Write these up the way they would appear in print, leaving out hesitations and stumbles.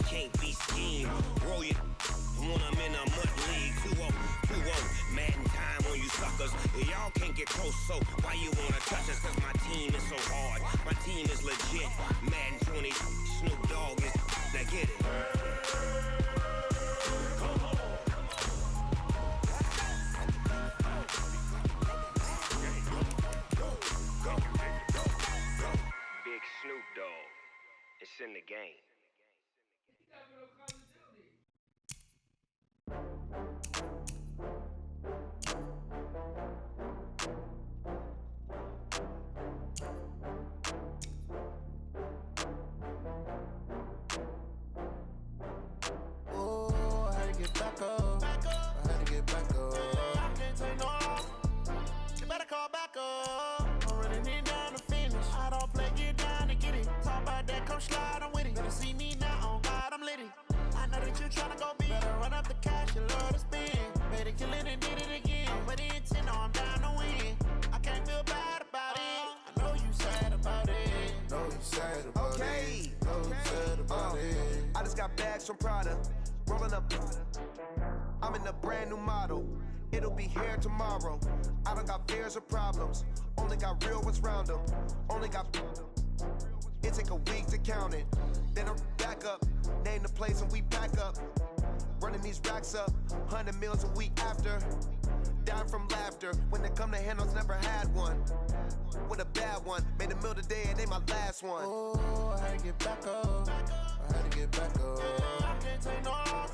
can't be schemed. Roll your when I'm in a mud league. 2-0, Madden time on you suckers. Y'all can't get close, so why you wanna touch us? Cause my team is so hard. My team is legit. Madden 20, Snoop Dogg is. Now get it. Big Snoop Dogg. It's in the game. Back up. I had to get back up. I can't take no loss. You better call back up. I'm running it down to finish. I don't play, get down to get it. Talk about that, come slide, I'm with it. Better see me now, on God, I'm litty. I know that you tryna go big. Better run up the cash, you love to spend. Better kill it and did it again. With the intent, no, I'm down to win. I can't feel bad about it. I know you sad about it. Know you sad about it. Know you sad about it. I just got bags from Prada. Rolling up, I'm in a brand new model. It'll be here tomorrow. I don't got fears or problems. Only got real ones round them. Only got. It take a week to count it. Then I'm back up. Name the place and we pack up. Running these racks up. 100 meals a week after. Down from laughter. When they come to handles, never had one. With a bad one. Made a meal today and they my last one. Oh, I had to get back up. I had to get back up. I can't take no loss.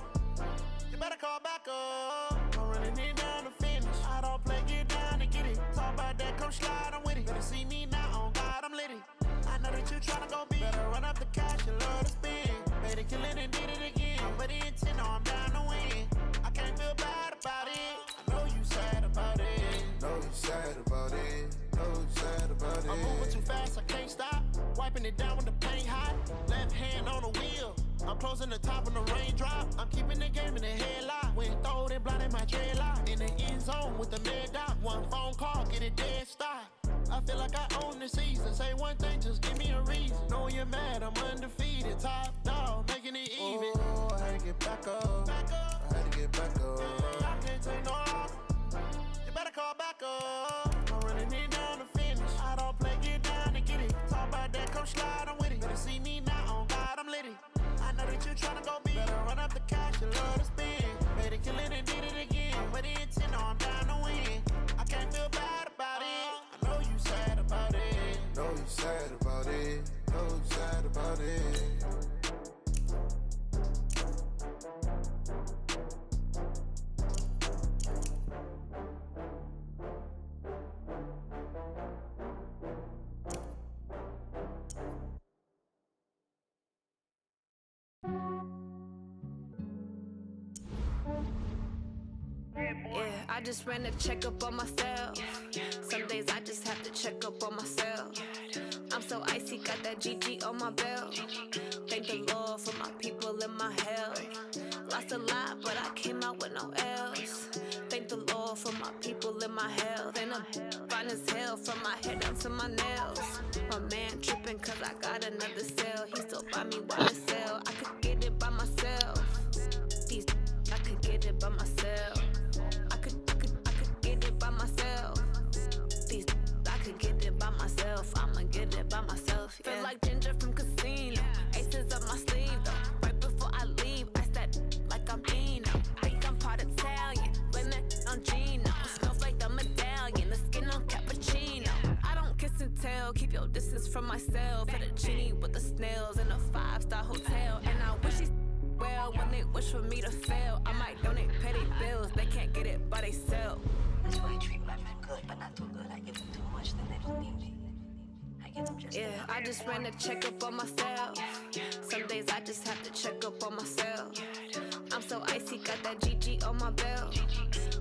You better call back up. I'm running it down to finish. I don't play, get down to get it. Talk about that, come slide, I'm with it. Better see me now, on God, I'm litty. I know that you tryna go big. Better run up the cash, you love to spend. Better kill it and did it again. But the intent, no, I'm down to win. I can't feel bad about it. I know you sad about it. Know you sad about it. Know you sad about it. I'm moving too fast, I can't stop. Wiping it down with the paint hot. Left hand on the wheel. I'm closing the top when the raindrop. I'm keeping the game in the headlock. When throwed and blinded my dreadlock. In the end zone with the mad dot. One phone call, get it dead stop. I feel like I own the season. Say one thing, just give me a reason. Knowing you're mad, I'm undefeated. Top dog, making it even. Oh, I had to get back up. I had to get back up. I can't take no loss. You better call back up. I'm running it down to finish. I don't play, get down to get it. Talk about that, come slide, I'm with it. Better see me now, on God, I'm litty. I know that you tryna go big. Better run up the cash, you love to spend. Better kill it and did it again. With the intent, no, I'm down to win. I can't feel bad about it. I know you sad about it. Know you sad about it. Know you sad about it. Yeah, I just ran a checkup on myself. Some days I just have to check up on myself. I'm so icy, got that GG on my belt. Thank the Lord for my people and my health. Lost a lot, but I came out with no L's. Thank the Lord for my people and my health. And I'm fine as hell from my head down to my nails. My man tripping cause I got another cell. He still buy me while I sell. I could get it by myself. These I could get it by myself. I could get it by myself. These I could get it by myself. I'ma get it by myself. Yeah. Feel like Ginger from Casino. Aces up my sleeve though. Right before I leave, I said like I'm Dino. Think I'm part Italian. Blame it on Gino. Snowflake the medallion. The skin on cappuccino. I don't kiss and tell. Keep your distance from myself. At a genie with the snails in a 5-star hotel. And I wish these well when they wish for me to fail. I might donate petty bills. They can't get it by themselves. That's why I treat my men good, but not too good. I give them too much, then they don't need me. I give them just enough. I just ran a checkup on myself. Some days I just have to check up on myself. I'm so icy, got that GG on my belt.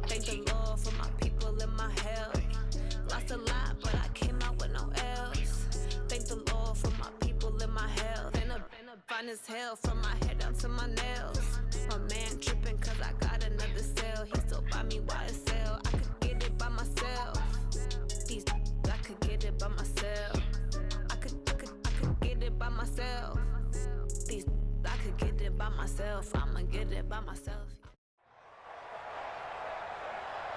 Thank the Lord for my people and my health. Lost a lot, but I came out with no L's. Thank the Lord for my people and my health. And I'm fine as hell from my head down to my nails. My man tripping cause I got another cell. He still buy me while I sell. I could get it by myself. These I could get it by myself. I could get it by myself. These I could get it it by myself. I'ma get it by myself.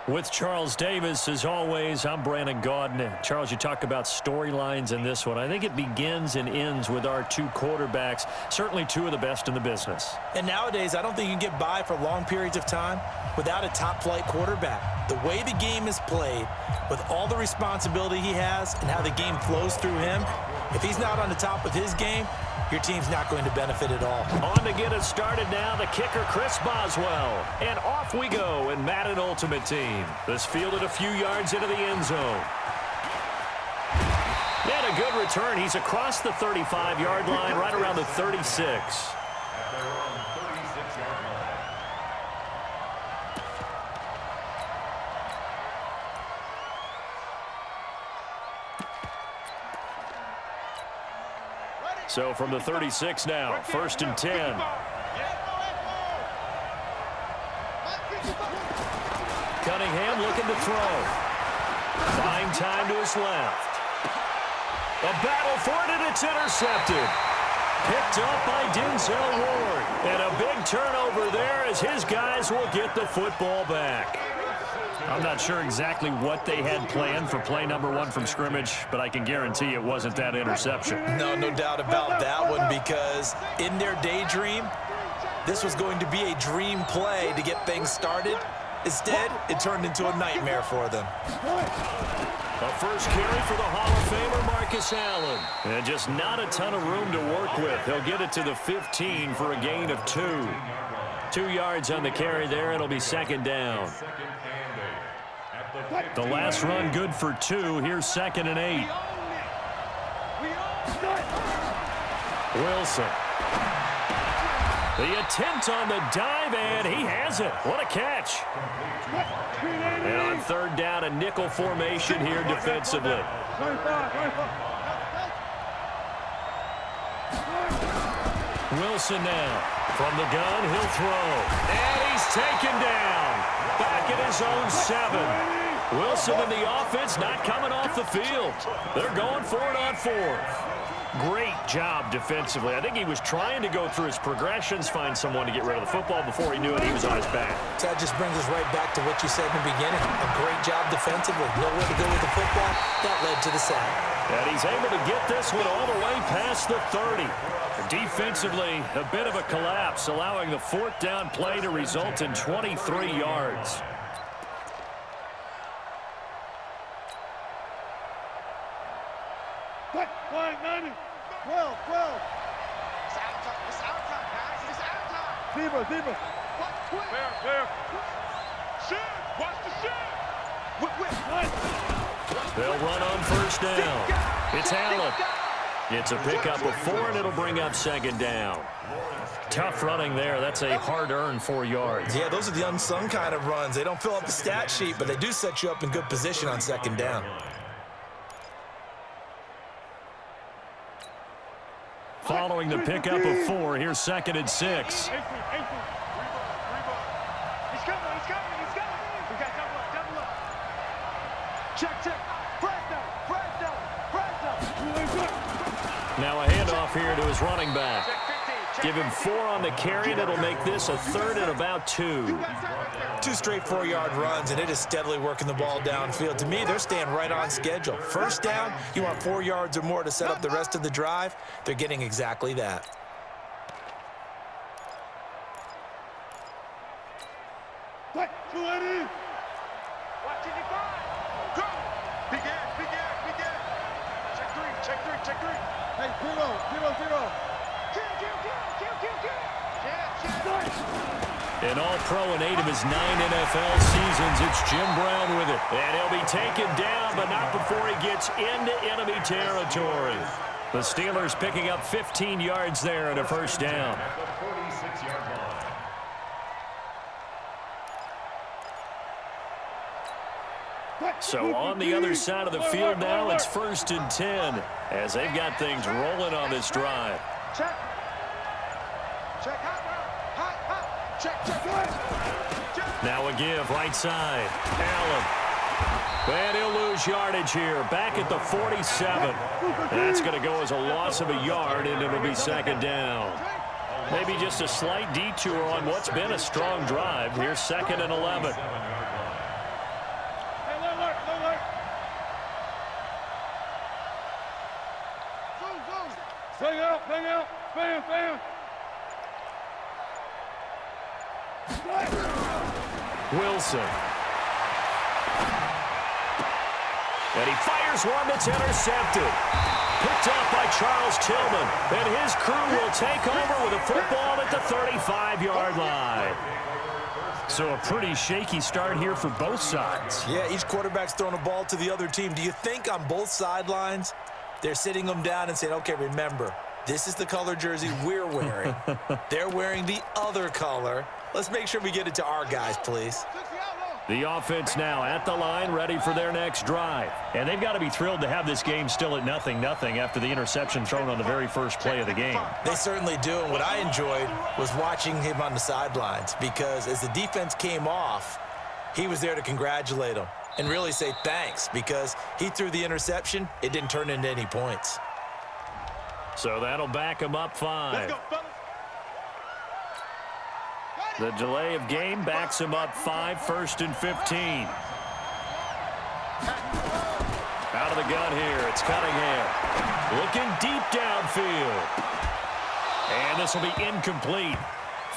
With Charles Davis, as always, I'm Brandon Gaudin. Charles, you talk about storylines in this one. I think it begins and ends with our two quarterbacks, certainly two of the best in the business. And nowadays, I don't think you can get by for long periods of time without a top-flight quarterback. The way the game is played, with all the responsibility he has and how the game flows through him, if he's not on the top of his game, your team's not going to benefit at all. On to get us started now, the kicker, Chris Boswell. And off we go in Madden Ultimate Team. This fielded a few yards into the end zone. And a good return. He's across the 35-yard line, right around the 36. So from the 36 now, 1st and 10. Cunningham looking to throw. Fine time to his left. A battle for it, and it's intercepted. Picked up by Denzel Ward. And a big turnover there as his guys will get the football back. I'm not sure exactly what they had planned for play number 1 from scrimmage, but I can guarantee it wasn't that interception. No doubt about that one, because in their daydream, this was going to be a dream play to get things started. Instead, it turned into a nightmare for them. A first carry for the Hall of Famer, Marcus Allen. And just not a ton of room to work with. He'll get it to the 15 for a gain of 2. 2 yards on the carry there. It'll be 2nd down. The last run good for 2. Here's 2nd and 8. Wilson. The attempt on the dive, and he has it. What a catch. And on 3rd down, a nickel formation here defensively. Wilson now. From the gun, he'll throw. And he's taken down. Back at his own 7. Wilson and the offense not coming off the field. They're going for it on 4th. Great job defensively. I think he was trying to go through his progressions, find someone to get rid of the football. Before he knew it, he was on his back. That just brings us right back to what you said in the beginning. A great job defensively. Nowhere to go with the football. That led to the sack. And he's able to get this one all the way past the 30. Defensively, a bit of a collapse, allowing the 4th down play to result in 23 yards. Flag 90. 12. It's our time, guys. It's our time. Zebra. Fair. Shoot. Watch the shoot. They'll run on 1st down. It's Allen. It's a pickup of 4, and it'll bring up 2nd down. Tough running there. That's a hard-earned 4 yards. Yeah, those are the unsung kind of runs. They don't fill up the stat sheet, but they do set you up in good position on 2nd down. Following the pickup of 4, here's 2nd and 6. He's coming. We got double up. Check. Press down. Now a handoff here to his running back. Give him 4 on the carry, and it'll make this a 3rd and about 2. 2 straight 4-yard runs, and it is steadily working the ball downfield. To me, they're staying right on schedule. 1st down, you want 4 yards or more to set up the rest of the drive. They're getting exactly that. Watching the ball. Go. Big air. Check three. Hey, 0. An all-pro in 8 of his 9 NFL seasons. It's Jim Brown with it. And he'll be taken down, but not before he gets into enemy territory. The Steelers picking up 15 yards there and a 1st down. So on the other side of the field now, it's 1st and 10 as they've got things rolling on this drive. Check. Now a give right side. Allen. And he'll lose yardage here. Back at the 47. That's going to go as a loss of a yard, and it'll be 2nd down. Maybe just a slight detour on what's been a strong drive. Here's 2nd and 11. Hang out, fan. Wilson. And he fires one that's intercepted. Picked up by Charles Tillman. And his crew will take over with a football at the 35-yard line. So a pretty shaky start here for both sides. Yeah, each quarterback's throwing a ball to the other team. Do you think on both sidelines they're sitting them down and saying, okay, remember, this is the color jersey we're wearing. They're wearing the other color. Let's make sure we get it to our guys, please. The offense now at the line, ready for their next drive. And they've got to be thrilled to have this game still at 0-0 after the interception thrown on the very first play of the game. They certainly do. And what I enjoyed was watching him on the sidelines, because as the defense came off, he was there to congratulate them and really say thanks, because he threw the interception. It didn't turn into any points. So that'll back him up 5. The delay of game backs him up 5, 1st and 15. Out of the gun here, it's Cunningham. Looking deep downfield. And this will be incomplete.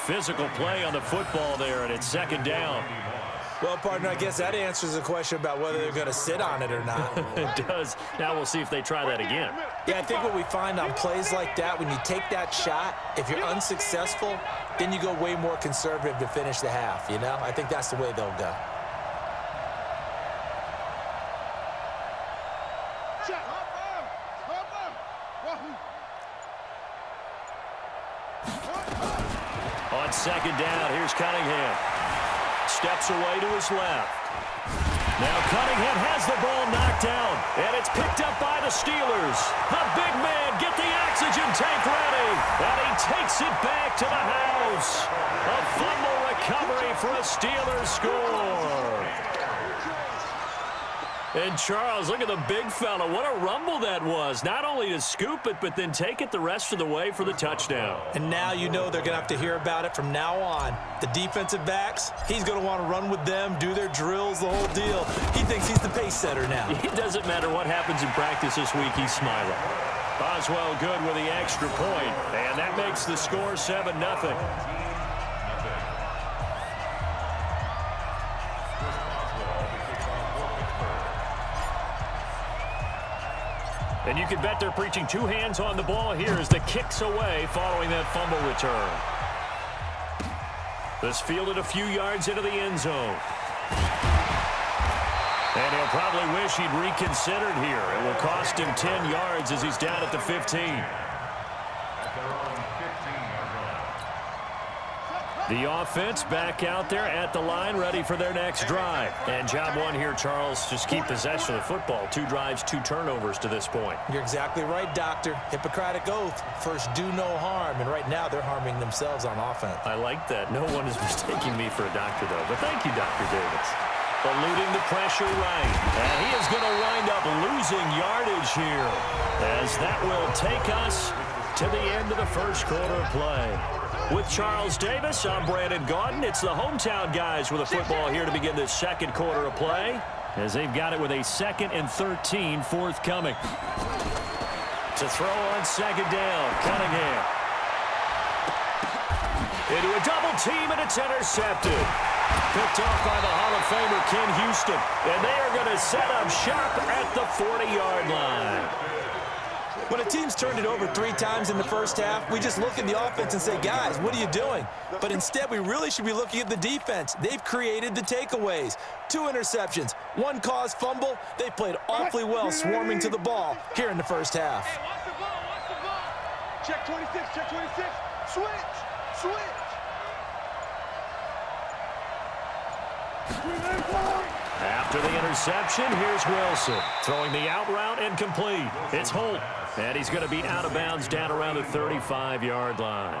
Physical play on the football there, and it's 2nd down. Well, partner, I guess that answers the question about whether they're going to sit on it or not. It does. Now we'll see if they try that again. Yeah, I think what we find on plays like that, when you take that shot, if you're unsuccessful, then you go way more conservative to finish the half, you know? I think that's the way they'll go. On 2nd down, here's Cunningham. Steps away to his left. Now Cunningham has the ball knocked down, and it's picked up by the Steelers. The big man, get the oxygen tank ready, and he takes it back to the house. A fumble recovery for a Steelers score. And Charles, look at the big fella. What a rumble that was. Not only to scoop it, but then take it the rest of the way for the touchdown. And now you know they're going to have to hear about it from now on. The defensive backs, he's going to want to run with them, do their drills, the whole deal. He thinks he's the pace setter now. It doesn't matter what happens in practice this week, he's smiling. Boswell good with the extra point, and that makes the score 7-0. And you can bet they're preaching 2 hands on the ball here as the kick's away following that fumble return. This fielded a few yards into the end zone. And he'll probably wish he'd reconsidered here. It will cost him 10 yards as he's down at the 15. The offense back out there at the line, ready for their next drive. And job one here, Charles, just keep possession of the football. 2 drives, 2 turnovers to this point. You're exactly right, Doctor. Hippocratic oath. First, do no harm. And right now, they're harming themselves on offense. I like that. No one is mistaking me for a doctor, though. But thank you, Dr. Davis. Eluding the pressure right. And he is going to wind up losing yardage here, as that will take us to the end of the first quarter of play. With Charles Davis, I'm Brandon Gaudin. It's the hometown guys with a football here to begin this second quarter of play, as they've got it with a 2nd and 13 forthcoming. To throw on 2nd down, Cunningham. Into a double team, and it's intercepted. Picked off by the Hall of Famer Ken Houston, and they are going to set up shop at the 40-yard line. When a team's turned it over 3 times in the first half, we just look at the offense and say, guys, what are you doing? But instead, we really should be looking at the defense. They've created the takeaways. 2 interceptions, 1 caused fumble. They played awfully well swarming to the ball here in the first half. Hey, watch the ball, watch the ball. Check 26, check 26. Switch, switch. After the interception, here's Wilson. Throwing the out route and complete. It's Holt. And he's going to be out of bounds down around the 35-yard line.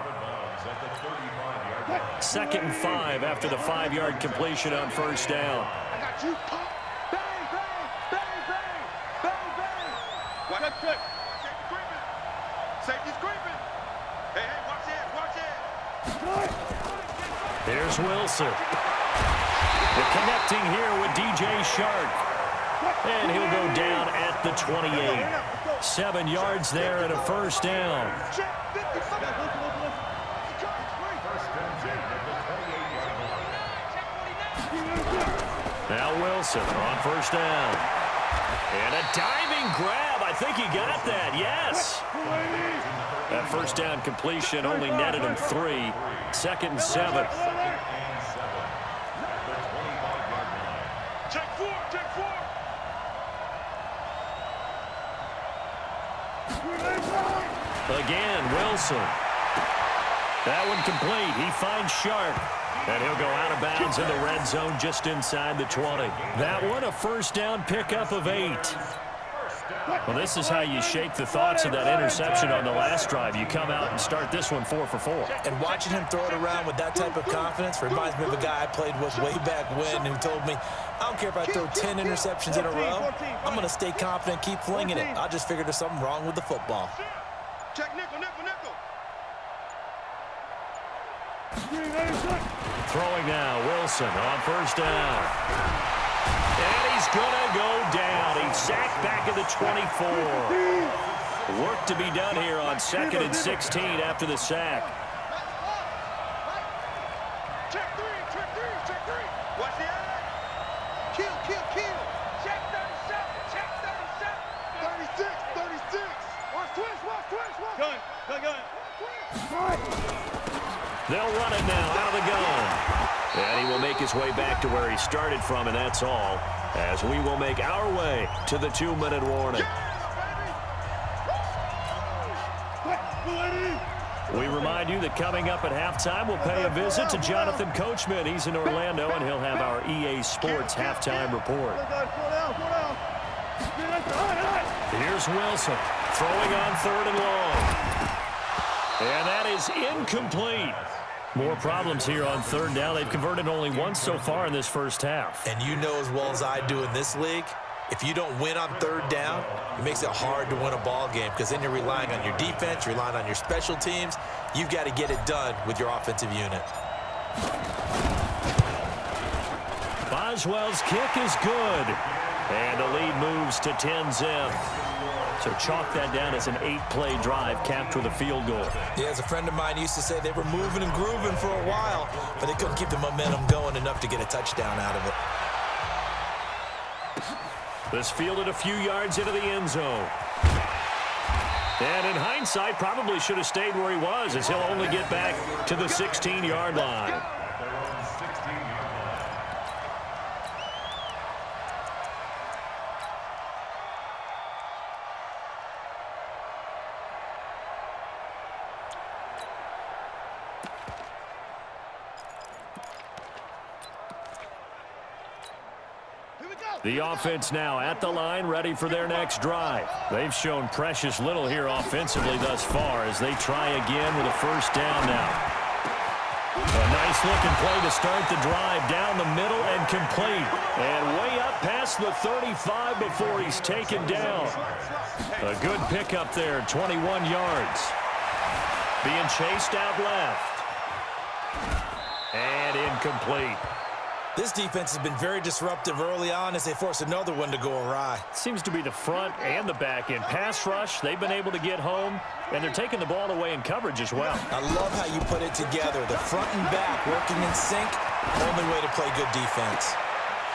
2nd and 5 after the 5-yard completion on first down. I got you. Bang, bang, bang, bang, bang, bang. Watch that foot. Safety's creeping. Safety's creeping. Hey, hey, watch it, watch it. Here's Wilson. The connecting here with DJ Shark. And he'll go down at the 28. 7 yards there and a first down. Now Wilson on first down. And a diving grab. I think he got that. Yes. That first down completion only netted him 3. 2nd and 7. Check 4, check 4. Again, Wilson. That one complete. He finds Sharp. And he'll go out of bounds in the red zone just inside the 20. That one, a first down pickup of 8. Well, this is how you shake the thoughts of that interception on the last drive. You come out and start this one 4 for 4. And watching him throw it around with that type of confidence reminds me of a guy I played with way back when who told me, I don't care if I throw 10 interceptions in a row. I'm going to stay confident, keep flinging it. I just figured there's something wrong with the football. Check nickel, nickel, nickel. Throwing now, Wilson on first down. And he's going to go down. He's sacked back at the 24. Work to be done here on 2nd and 16 after the sack. Check 3, check 3, check 3. Watch the eye. Kill, kill, kill. Check 37, check 37. 36, 36. Watch twist, watch twist, watch. Gun, gun, gun. They'll run it now out of the gun. And he will make his way back to where he started from, and that's all, as we will make our way to the 2-minute warning. We remind you that coming up at halftime, we'll pay a visit to Jonathan Coachman. He's in Orlando, and he'll have our EA Sports halftime report. Here's Wilson throwing on 3rd and long. And that is incomplete. More problems here on 3rd down. They've converted only once so far in this first half. And you know as well as I do in this league, if you don't win on 3rd down, it makes it hard to win a ball game because then you're relying on your defense, you're relying on your special teams. You've got to get it done with your offensive unit. Boswell's kick is good. And the lead moves to 10-zip. So chalk that down as an 8-play drive capped with a field goal. Yeah, as a friend of mine used to say, they were moving and grooving for a while, but they couldn't keep the momentum going enough to get a touchdown out of it. This fielded a few yards into the end zone. And in hindsight, probably should have stayed where he was, as he'll only get back to the 16-yard line. The offense now at the line, ready for their next drive. They've shown precious little here offensively thus far as they try again with a first down now. A nice-looking play to start the drive down the middle and complete. And way up past the 35 before he's taken down. A good pickup there, 21 yards. Being chased out left. And incomplete. This defense has been very disruptive early on as they force another one to go awry. Seems to be the front and the back end. Pass rush, they've been able to get home, and they're taking the ball away in coverage as well. I love how you put it together. The front and back working in sync, only way to play good defense.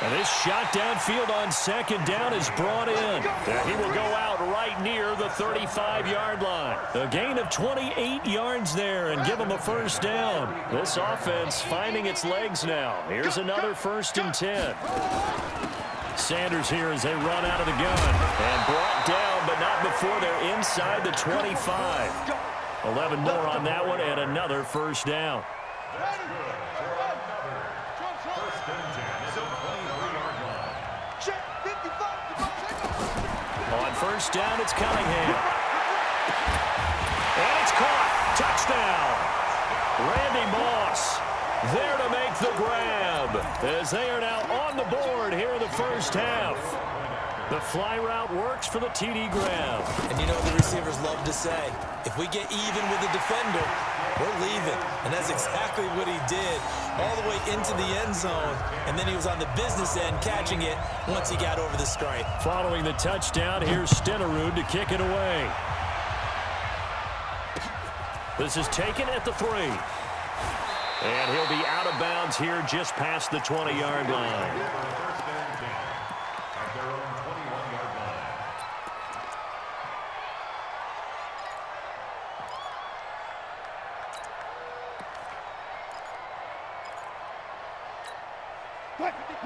And this shot downfield on 2nd down is brought in. And he will go out right near the 35-yard line. A gain of 28 yards there and give him a first down. This offense finding its legs now. Here's another 1st and 10. Sanders here as they run out of the gun. And brought down, but not before they're inside the 25. 11 more on that one and another first down. On first down, it's Cunningham. And it's caught. Touchdown. Randy Moss there to make the grab as they are now on the board here in the first half. The fly route works for the TD grab. And you know what the receivers love to say? If we get even with the defender, we're leaving. And that's exactly what he did, all the way into the end zone. And then he was on the business end catching it once he got over the stripe. Following the touchdown, here's Stenerud to kick it away. This is taken at the 3. And he'll be out of bounds here just past the 20-yard line.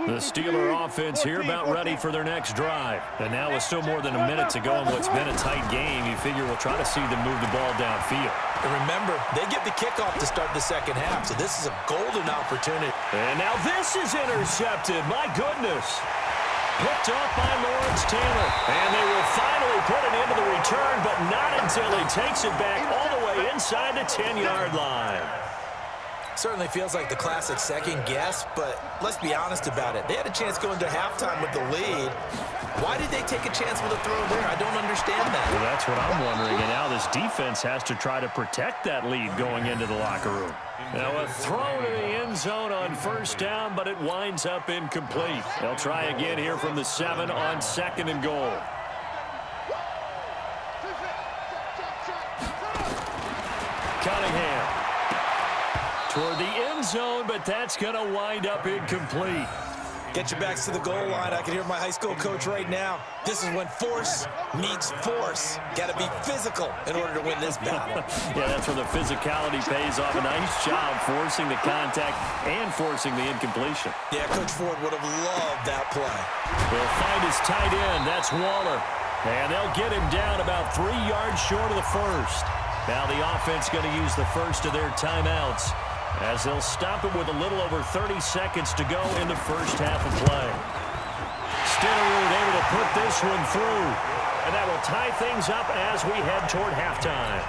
The Steeler offense here about ready for their next drive. And now with still more than a minute to go in what's been a tight game, you figure we'll try to see them move the ball downfield. And remember, they get the kickoff to start the second half, so this is a golden opportunity. And now this is intercepted. My goodness. Picked off by Lawrence Taylor. And they will finally put it into the return, but not until he takes it back all the way inside the 10-yard line. Certainly feels like the classic second guess, but let's be honest about it. They had a chance going to halftime with the lead. Why did they take a chance with a throw there? I don't understand that. Well, that's what I'm wondering. And now this defense has to try to protect that lead going into the locker room. Now a throw to the end zone on first down, but it winds up incomplete. They'll try again here from the 7 on 2nd and goal. Cunningham. Toward the end zone, but that's going to wind up incomplete. Get your backs to the goal line. I can hear my high school coach right now. This is when force meets force. Got to be physical in order to win this battle. Yeah, that's where the physicality pays off. A nice job forcing the contact and forcing the incompletion. Yeah, Coach Ford would have loved that play. He'll find his tight end. That's Waller. And they'll get him down about 3 yards short of the first. Now the offense going to use the first of their timeouts, as they'll stop it with a little over 30 seconds to go in the first half of play. Stenerud able to put this one through, and that will tie things up as we head toward halftime.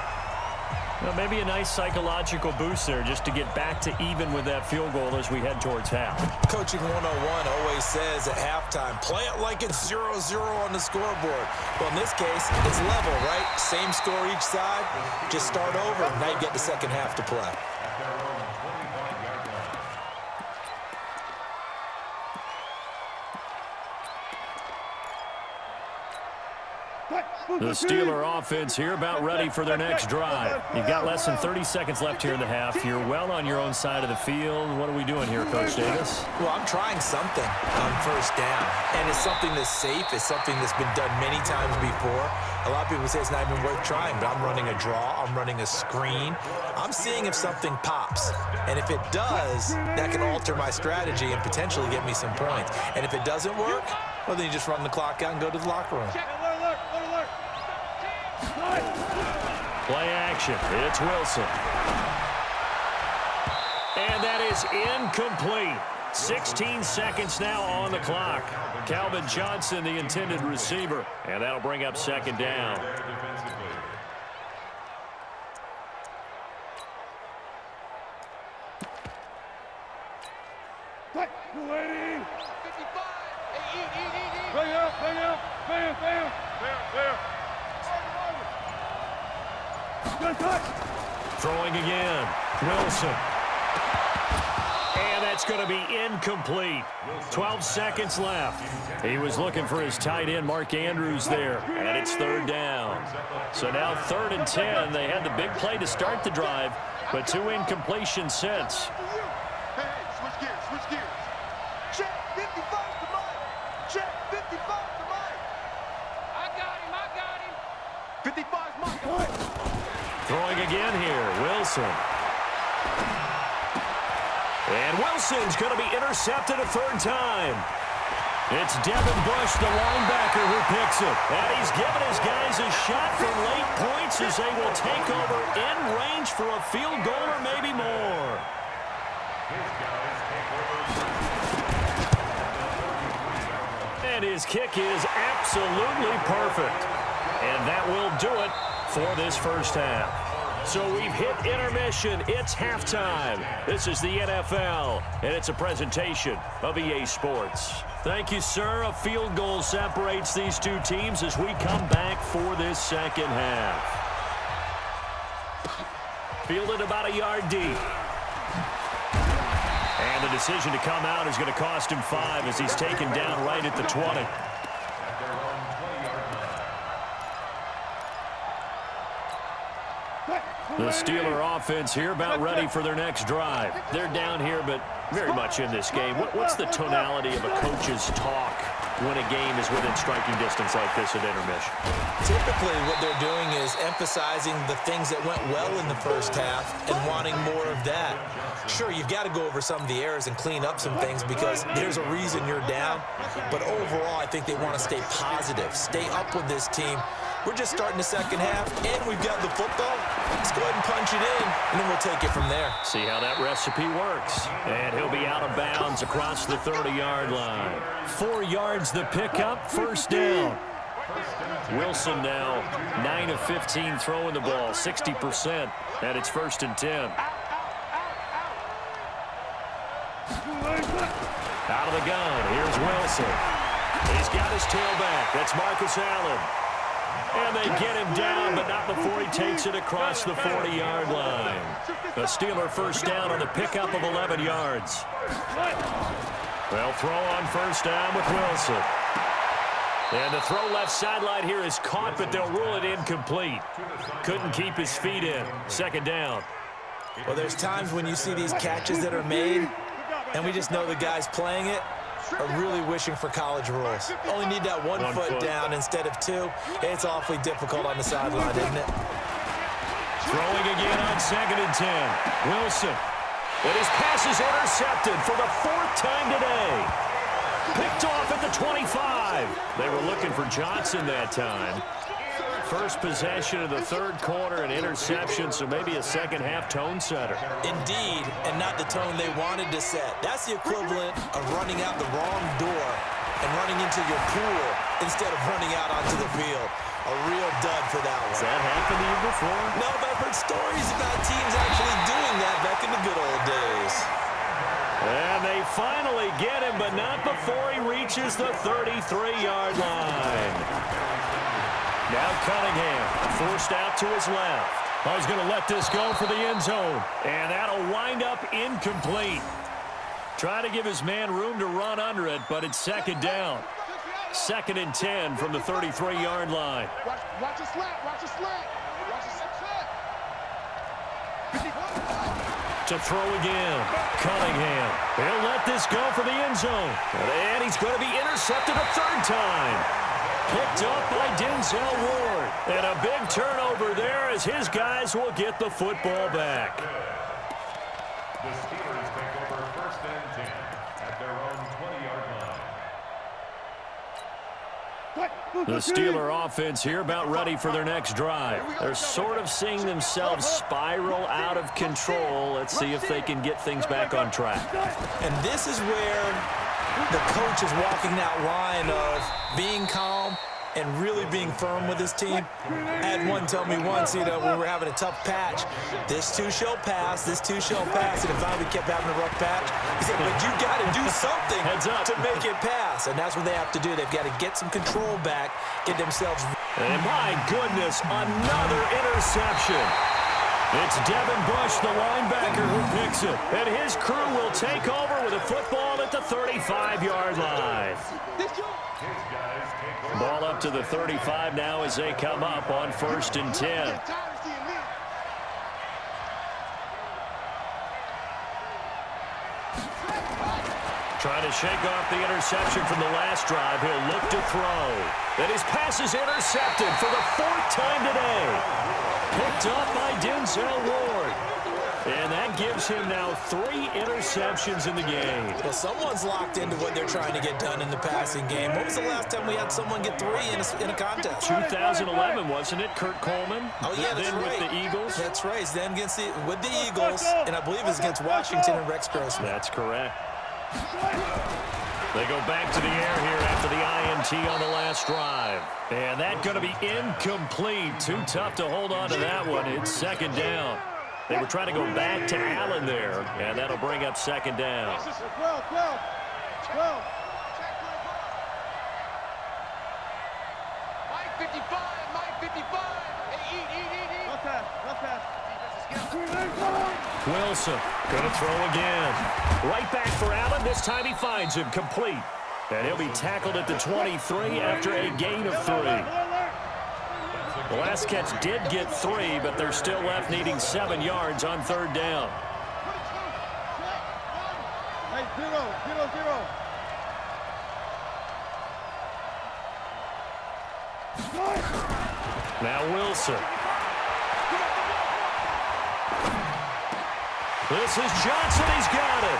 Well, maybe a nice psychological boost there just to get back to even with that field goal as we head towards half. Coaching 101 always says at halftime, play it like it's 0-0 on the scoreboard. Well, in this case, it's level, right? Same score each side. Just start over. Now you get the second half to play. The Steeler offense here about ready for their next drive. You've got less than 30 seconds left here in the half. You're well on your own side of the field. What are we doing here, Coach Davis? Well, I'm trying something on first down. And it's something that's safe. It's something that's been done many times before. A lot of people say it's not even worth trying, but I'm running a draw. I'm running a screen. I'm seeing if something pops. And if it does, that can alter my strategy and potentially get me some points. And if it doesn't work, well, then you just run the clock out and go to the locker room. Play action. It's Wilson. And that is incomplete. 16 seconds now on the clock. Calvin Johnson, the intended receiver. And that'll bring up second down. Throwing again. Wilson. And that's going to be incomplete. 12 seconds left. He was looking for his tight end, Mark Andrews, there. And it's third down. So now 3rd and 10. They had the big play to start the drive, but 2 incompletions since. Hey, switch gears. Check 55 to Mike. Check 55 to Mike. I got him. 55's Mike. Throwing again here, Wilson. And Wilson's going to be intercepted a 3rd time. It's Devin Bush, the linebacker, who picks it. And he's given his guys a shot for late points as they will take over in range for a field goal or maybe more. And his kick is absolutely perfect. And that will do it for this first half. So we've hit intermission. It's halftime. This is the NFL, and it's a presentation of EA Sports. Thank you, sir. A field goal separates these two teams as we come back for this second half. Fielded about a yard deep. And the decision to come out is going to cost him 5 as he's taken down right at the 20. The Steeler offense here about ready for their next drive. They're down here, but very much in this game. What's the tonality of a coach's talk when a game is within striking distance like this at intermission? Typically, what they're doing is emphasizing the things that went well in the first half and wanting more of that. Sure, you've got to go over some of the errors and clean up some things because there's a reason you're down. But overall, I think they want to stay positive, stay up with this team. We're just starting the second half, and we've got the football. Let's go ahead and punch it in, and then we'll take it from there. See how that recipe works. And he'll be out of bounds across the 30-yard line. 4 yards the pickup, first down. Wilson now 9 of 15 throwing the ball, 60%, and it's 1st and 10. Out of the gun, here's Wilson. He's got his tailback. That's Marcus Allen. And they get him down, but not before he takes it across the 40-yard line. The Steeler first down on the pickup of 11 yards. They'll throw on first down with Wilson. And the throw left sideline here is caught, but they'll rule it incomplete. Couldn't keep his feet in. Second down. Well, there's times when you see these catches that are made, and we just know the guys playing it are really wishing for college rules. Only need that one foot down instead of 2. It's awfully difficult on the sideline, isn't it? Throwing again on 2nd and 10. Wilson. And his pass is intercepted for the 4th time today. Picked off at the 25. They were looking for Johnson that time. First possession of the 3rd quarter, an interception, so maybe a second-half tone setter. Indeed, and not the tone they wanted to set. That's the equivalent of running out the wrong door and running into your pool instead of running out onto the field. A real dud for that one. Has that happened to you before? No, but I've heard stories about teams actually doing that back in the good old days. And they finally get him, but not before he reaches the 33-yard line. Now Cunningham forced out to his left. He's going to let this go for the end zone. And that'll wind up incomplete. Trying to give his man room to run under it, but it's second down. 2nd and 10 from the 33-yard line. Watch the slant. Watch the slant. Watch the slant. To throw again. Cunningham. He'll let this go for the end zone. And he's going to be intercepted a 3rd time. Picked up by Denzel Ward. And a big turnover there as his guys will get the football back. The Steelers take over 1st and 10 at their own 20-yard line. The Steeler offense here about ready for their next drive. They're sort of seeing themselves spiral out of control. Let's see if they can get things back on track. And this is where the coach is walking that line of being calm and really being firm with his team. I had one tell me once, when we were having a tough patch, this too shall pass, this too shall pass, and if I kept having a rough patch, he said, but you got to do something to make it pass, and that's what they have to do. They've got to get some control back, get themselves... And my goodness, another interception. It's Devin Bush, the linebacker, who picks it. And his crew will take over with a football at the 35-yard line. Ball up to the 35 now as they come up on 1st and 10. Trying to shake off the interception from the last drive. He'll look to throw. And his pass is intercepted for the 4th time today. Picked up by Denzel Ward. And that gives him now 3 interceptions in the game. Well, someone's locked into what they're trying to get done in the passing game. When was the last time we had someone get 3 in a contest? 2011, wasn't it? Kurt Coleman? Oh, yeah, that's then right. With the Eagles? That's right. Then with the Eagles, and I believe it's against Washington and Rex Grossman. That's correct. They go back to the air here after the INT on the last drive. And that's going to be incomplete. Too tough to hold on to that one. It's second down. They were trying to go back to Allen there, and that'll bring up second down. 55, Mike 55. Hey, eat. Left pass. Wilson going to throw again. Right back for Allen. This time he finds him complete. And he'll be tackled at the 23 after a gain of 3. The last catch did get 3, but they're still left needing 7 yards on 3rd down. Hey, 0. Now Wilson. This is Johnson. He's got it.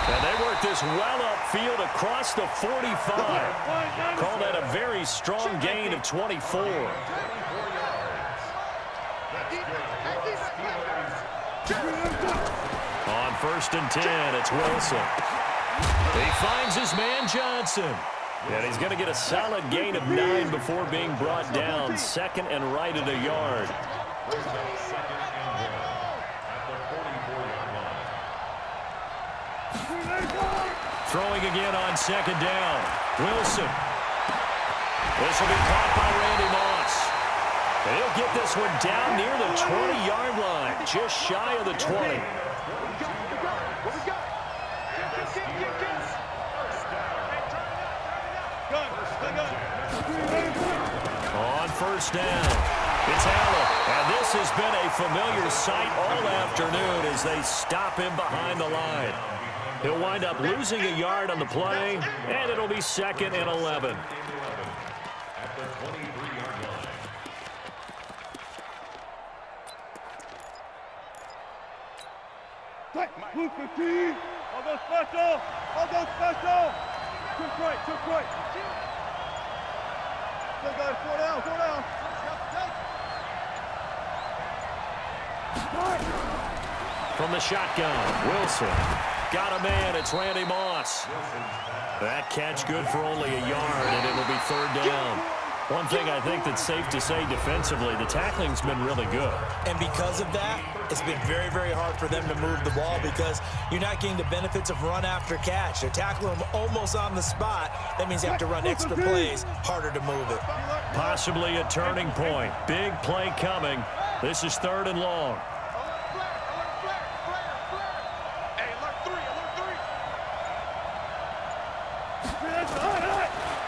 And they work this well upfield across the 45. Call that a very strong gain of 24. On 1st and 10, it's Wilson. He finds his man Johnson. And he's going to get a solid gain of 9 before being brought down. 2nd and right at a yard. Throwing again on 2nd down. Wilson. This will be caught by Randy Moss. And he'll get this one down near the 20-yard line, just shy of the 20. On 1st down, it's Allen. And this has been a familiar sight all afternoon as they stop him behind the line. He'll wind up losing a yard on the play, and it'll be 2nd and 11. At the 23-yard line. Move 15. I'll go special. Took right. Still got it. 4 down. From the shotgun, Wilson. Got a man, it's Randy Moss. That catch good for only a yard, and it'll be 3rd down. One thing I think that's safe to say defensively, the tackling's been really good. And because of that, it's been very, very hard for them to move the ball because you're not getting the benefits of run after catch. They're tackling them almost on the spot. That means you have to run extra plays, harder to move it. Possibly a turning point. Big play coming. This is 3rd and long.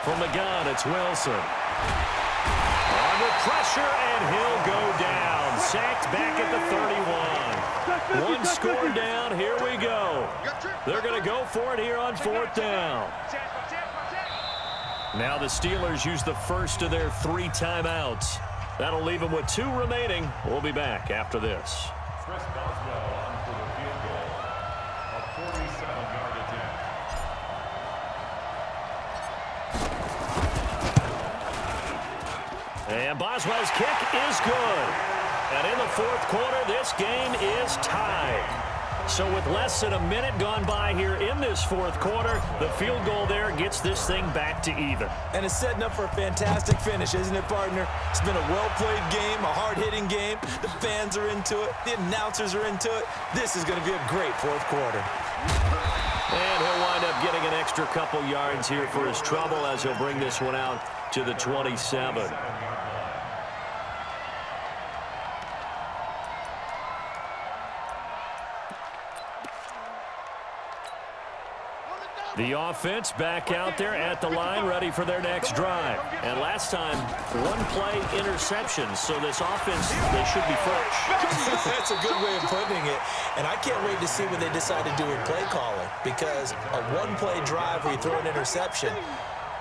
From the gun, it's Wilson. Under pressure, and he'll go down. Sacked back at the 31. One score down. Here we go. They're going to go for it here on 4th down. Now the Steelers use the first of their 3 timeouts. That'll leave them with 2 remaining. We'll be back after this. Chris Boswell on for the field goal. A 47-yard attempt. And Boswell's kick is good. And in the 4th quarter, this game is tied. So with less than a minute gone by here in this 4th quarter, the field goal there gets this thing back to even. And it's setting up for a fantastic finish, isn't it, partner? It's been a well-played game, a hard-hitting game. The fans are into it. The announcers are into it. This is going to be a great 4th quarter. And he'll wind up getting an extra couple yards here for his trouble as he'll bring this one out to the 27. The offense back out there at the line, ready for their next drive. And last time, 1-play interception. So this offense, they should be fresh. That's a good way of putting it. And I can't wait to see what they decide to do with play calling. Because a 1-play drive where you throw an interception,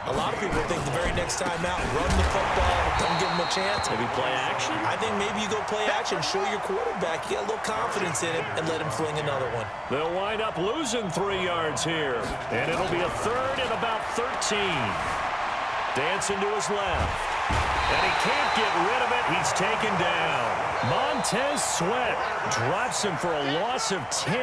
a lot of people think the very next time out, run the football, don't give them a chance. Maybe play action? I think maybe you go play action, show your quarterback, you got a little confidence in him, and let him fling another one. They'll wind up losing 3 yards here. And it'll be a 3rd and about 13. Dancing to his left. And he can't get rid of it. He's taken down. Montez Sweat drops him for a loss of 10.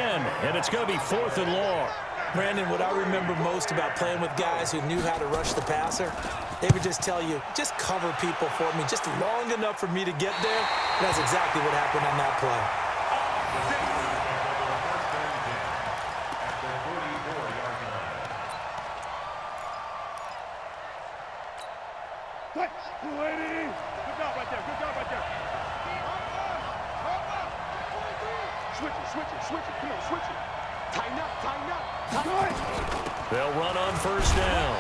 And it's going to be 4th and long. Brandon, what I remember most about playing with guys who knew how to rush the passer, they would just tell you, just cover people for me, just long enough for me to get there. And that's exactly what happened on that play. Hey, 280. switch it. Come on, switch it. Tighten up. They'll run on first down.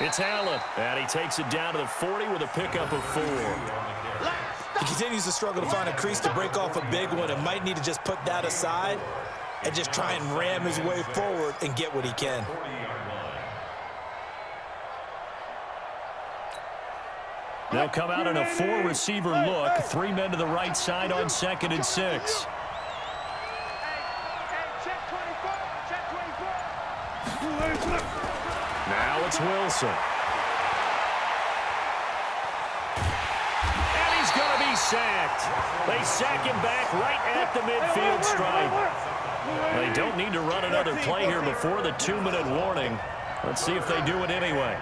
It's Allen, and he takes it down to the 40 with a pickup of 4. He continues to struggle to find a crease to break off a big one and might need to just put that aside and just try and ram his way forward and get what he can. They'll come out in a 4-receiver look. 3 men to the right side on 2nd and 6. Now it's Wilson. And he's going to be sacked. They sack him back right at the midfield stripe. They don't need to run another play here before the 2-minute warning. Let's see if they do it anyway.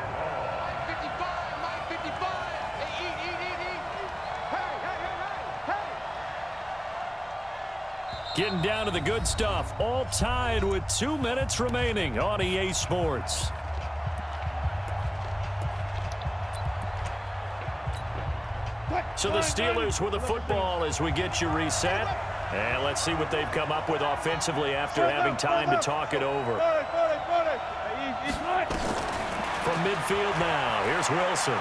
Getting down to the good stuff. All tied with 2 minutes remaining on EA Sports. So the Steelers with the football as we get you reset. And let's see what they've come up with offensively after having time to talk it over. From midfield now, here's Wilson.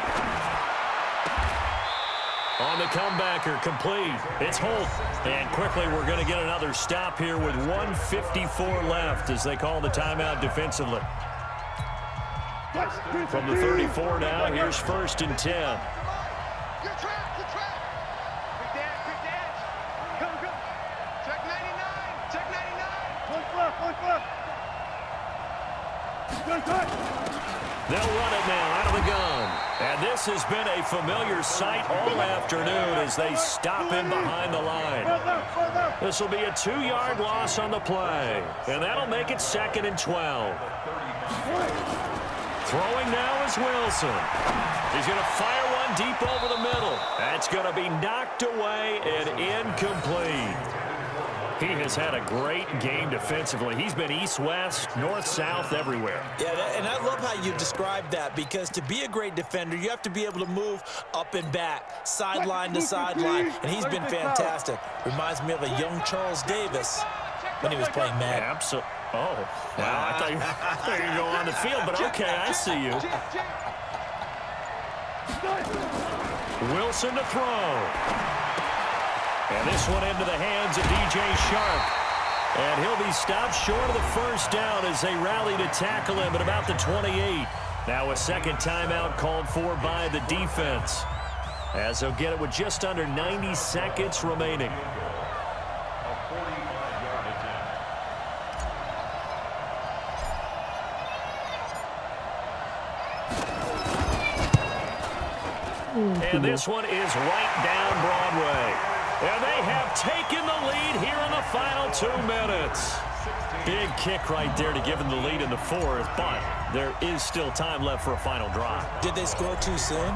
On the comebacker, complete. It's Holt. And quickly, we're going to get another stop here with 1:54 left as they call the timeout defensively. From the 34 now, here's 1st and 10. They'll run it now out of the gun. And this has been a familiar sight all afternoon as they stop him behind the line. This will be a 2-yard loss on the play. And that'll make it 2nd and 12. Throwing now is Wilson. He's going to fire one deep over the middle. That's going to be knocked away and incomplete. He has had a great game defensively. He's been east-west, north-south, everywhere. Yeah, and I love how you described that because to be a great defender, you have to be able to move up and back, sideline to sideline, and he's been fantastic. Reminds me of a young Charles Davis when he was playing Madden. Absolutely. Oh, wow. I thought you were going to go on the field, but okay, I see you. Wilson to throw. And this one into the hands of DJ Shark. And he'll be stopped short of the first down as they rally to tackle him at about the 28. Now a second timeout called for by the defense, as they'll get it with just under 90 seconds remaining. And this one is right down Broadway. And they have taken the lead here in the final 2 minutes. Big kick right there to give them the lead in the 4th, but there is still time left for a final drive. Did they score too soon?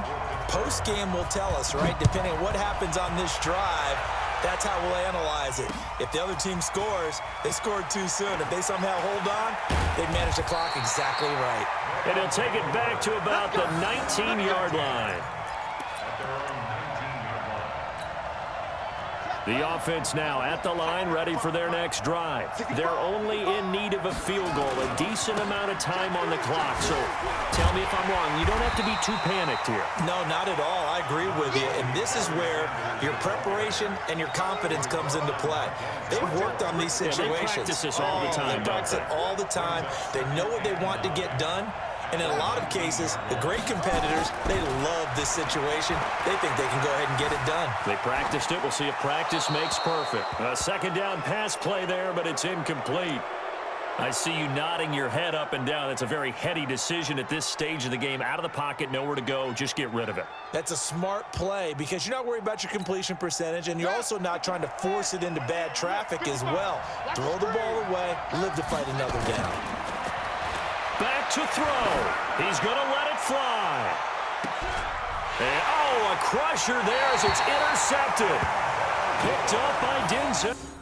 Post-game will tell us, right? Depending on what happens on this drive, that's how we'll analyze it. If the other team scores, they scored too soon. If they somehow hold on, they manage the clock exactly right. And he'll take it back to about the 19-yard line. The offense now at the line, ready for their next drive. They're only in need of a field goal, a decent amount of time on the clock. So tell me if I'm wrong. You don't have to be too panicked here. No, not at all. I agree with you. And this is where your preparation and your confidence comes into play. They've worked on these situations. They practice this all the time. They practice it all the time. They know what they want to get done. And in a lot of cases, the great competitors, they love this situation. They think they can go ahead and get it done. They practiced it. We'll see if practice makes perfect. A second down pass play there, but it's incomplete. I see you nodding your head up and down. It's a very heady decision at this stage of the game. Out of the pocket, nowhere to go. Just get rid of it. That's a smart play because you're not worried about your completion percentage, and you're also not trying to force it into bad traffic as well. Throw the ball away, live to fight another down. Back to throw. He's going to let it fly. And, oh, a crusher there as it's intercepted. Picked up by Denzel.